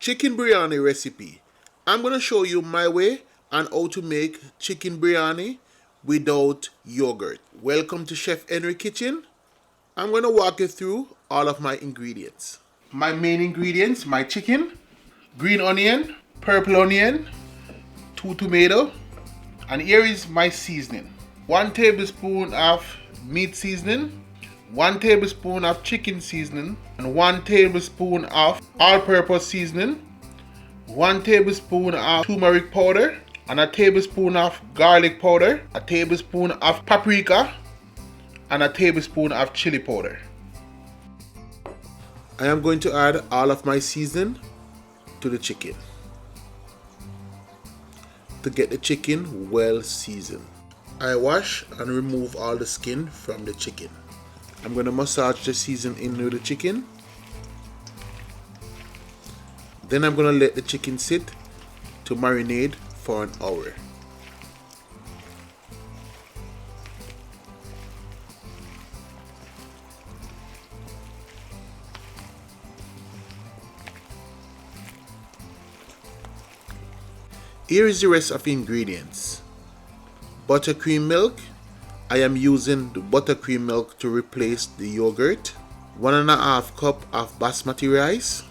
Chicken biryani recipe. I'm going to show you my way on how to make chicken biryani without yogurt. Welcome to Chef Henry Kitchen. I'm going to walk you through all of my ingredients. My main ingredients, my chicken, green onion, purple onion, 2 tomato, and here is my seasoning. 1 tablespoon of meat seasoning, 1 tablespoon of chicken seasoning, and 1 tablespoon of all-purpose seasoning, 1 tablespoon of turmeric powder, and a tablespoon of garlic powder, a tablespoon of paprika, and a tablespoon of chili powder. I am going to add all of my seasoning to the chicken to get the chicken well seasoned. I wash and remove all the skin from the chicken. I'm going to massage the seasoning into the chicken. Then I'm going to let the chicken sit to marinate for an hour. Here is the rest of the ingredients. Buttercream milk. I am using the buttercream milk to replace the yogurt. 1.5 cup of basmati rice.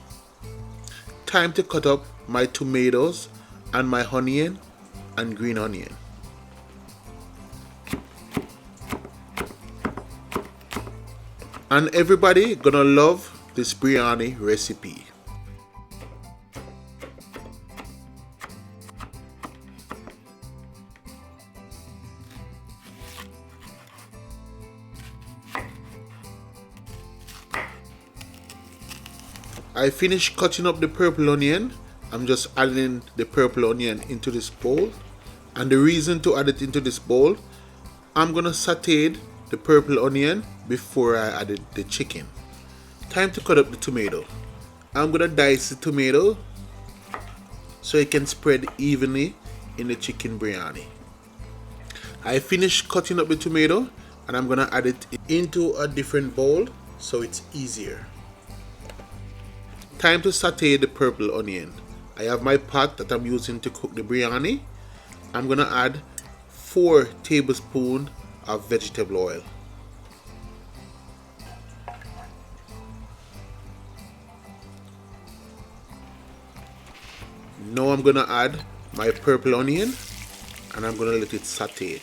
Time to cut up my tomatoes and my onion and green onion. And everybody gonna love this biryani recipe. I finished cutting up the purple onion. I'm just adding the purple onion into this bowl. And the reason to add it into this bowl, I'm gonna saute the purple onion before I added the chicken. Time to cut up the tomato. I'm gonna dice the tomato so it can spread evenly in the chicken biryani. I finished cutting up the tomato and I'm gonna add it into a different bowl so it's easier. Time to saute the purple onion. I have my pot that I'm using to cook the biryani. I'm gonna add 4 tablespoons of vegetable oil. Now I'm gonna add my purple onion and I'm gonna let it saute.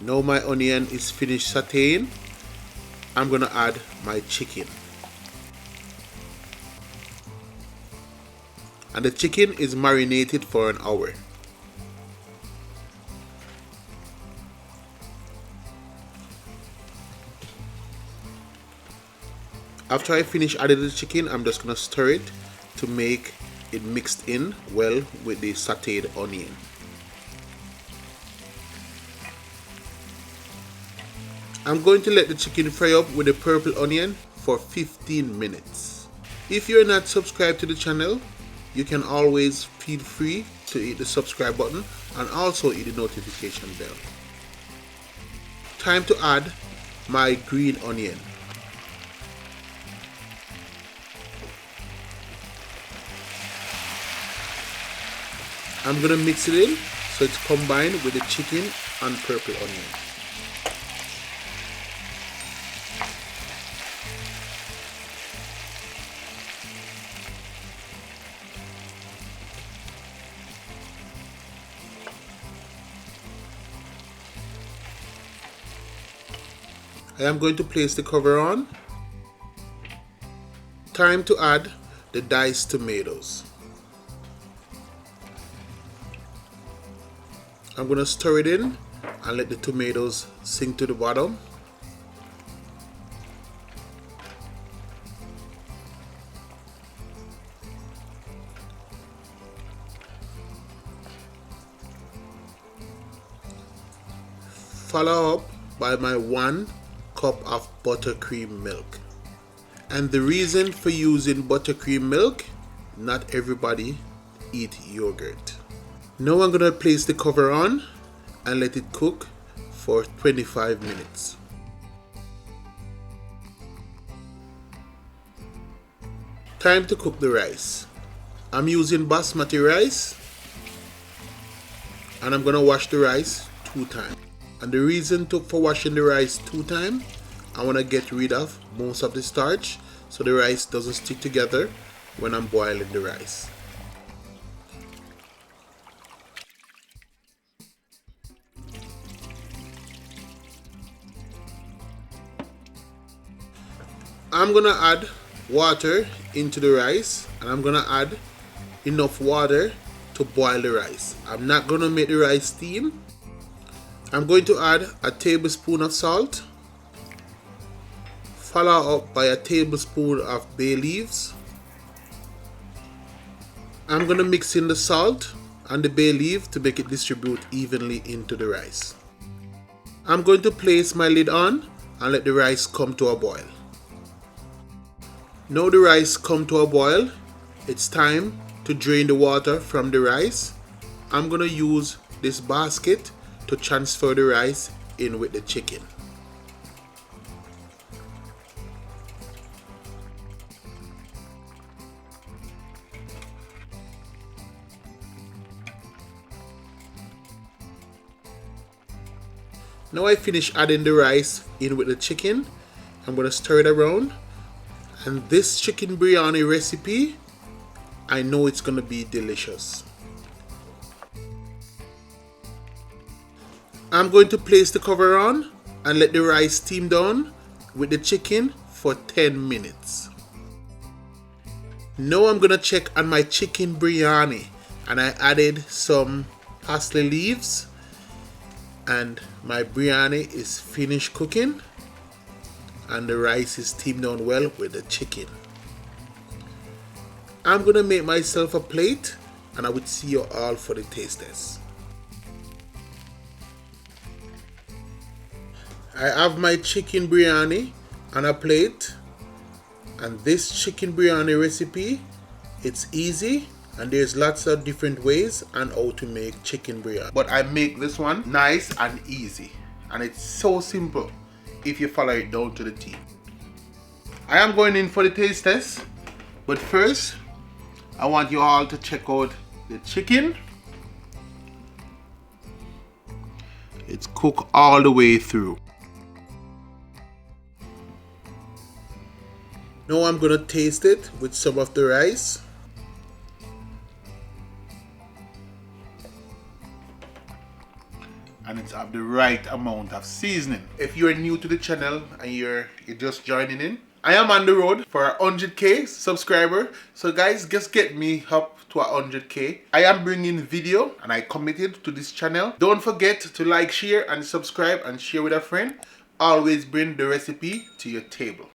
Now my onion is finished sauteing. I'm gonna add my chicken. And the chicken is marinated for an hour. After I finish adding the chicken, I'm just gonna stir it to make it mixed in well with the sauteed onion. I'm going to let the chicken fry up with the purple onion for 15 minutes. If you're not subscribed to the channel, you can always feel free to hit the subscribe button and also hit the notification bell. Time to add my green onion. I'm going to mix it in so it's combined with the chicken and purple onion. I am going to place the cover on. Time to add the diced tomatoes. I'm going to stir it in and let the tomatoes sink to the bottom. Follow up by my 1 cup of buttercream milk. And the reason for using buttercream milk, not everybody eat yogurt. Now I'm gonna place the cover on and let it cook for 25 minutes. Time to cook the rice. I'm using basmati rice and I'm gonna wash the rice 2 times. And the reason for washing the rice 2 times, I wanna get rid of most of the starch so the rice doesn't stick together when I'm boiling the rice. I'm gonna add water into the rice and I'm gonna add enough water to boil the rice. I'm not gonna make the rice steam. I'm going to add a tablespoon of salt, follow up by a tablespoon of bay leaves. I'm gonna mix in the salt and the bay leaf to make it distribute evenly into the rice. I'm going to place my lid on and let the rice come to a boil. Now the rice come to a boil, it's time to drain the water from the rice. I'm gonna use this basket to transfer the rice in with the chicken. Now I finish adding the rice in with the chicken. I'm gonna stir it around. And this chicken biryani recipe, I know it's gonna be delicious. I'm going to place the cover on and let the rice steam down with the chicken for 10 minutes. Now I'm gonna check on my chicken biryani and I added some parsley leaves and my biryani is finished cooking and the rice is steamed down well with the chicken. I'm gonna make myself a plate and I would see you all for the taste test. I have my chicken biryani on a plate, and this chicken biryani recipe, it's easy and there's lots of different ways on how to make chicken biryani. But I make this one nice and easy and it's so simple if you follow it down to the T. I am going in for the taste test, but first I want you all to check out the chicken. It's cooked all the way through. Now I'm gonna taste it with some of the rice. And it's of the right amount of seasoning. If you're new to the channel and you're just joining in, I am on the road for 100k subscriber. So guys, just get me up to 100k. I am bringing video and I committed to this channel. Don't forget to like, share and subscribe and share with a friend. Always bring the recipe to your table.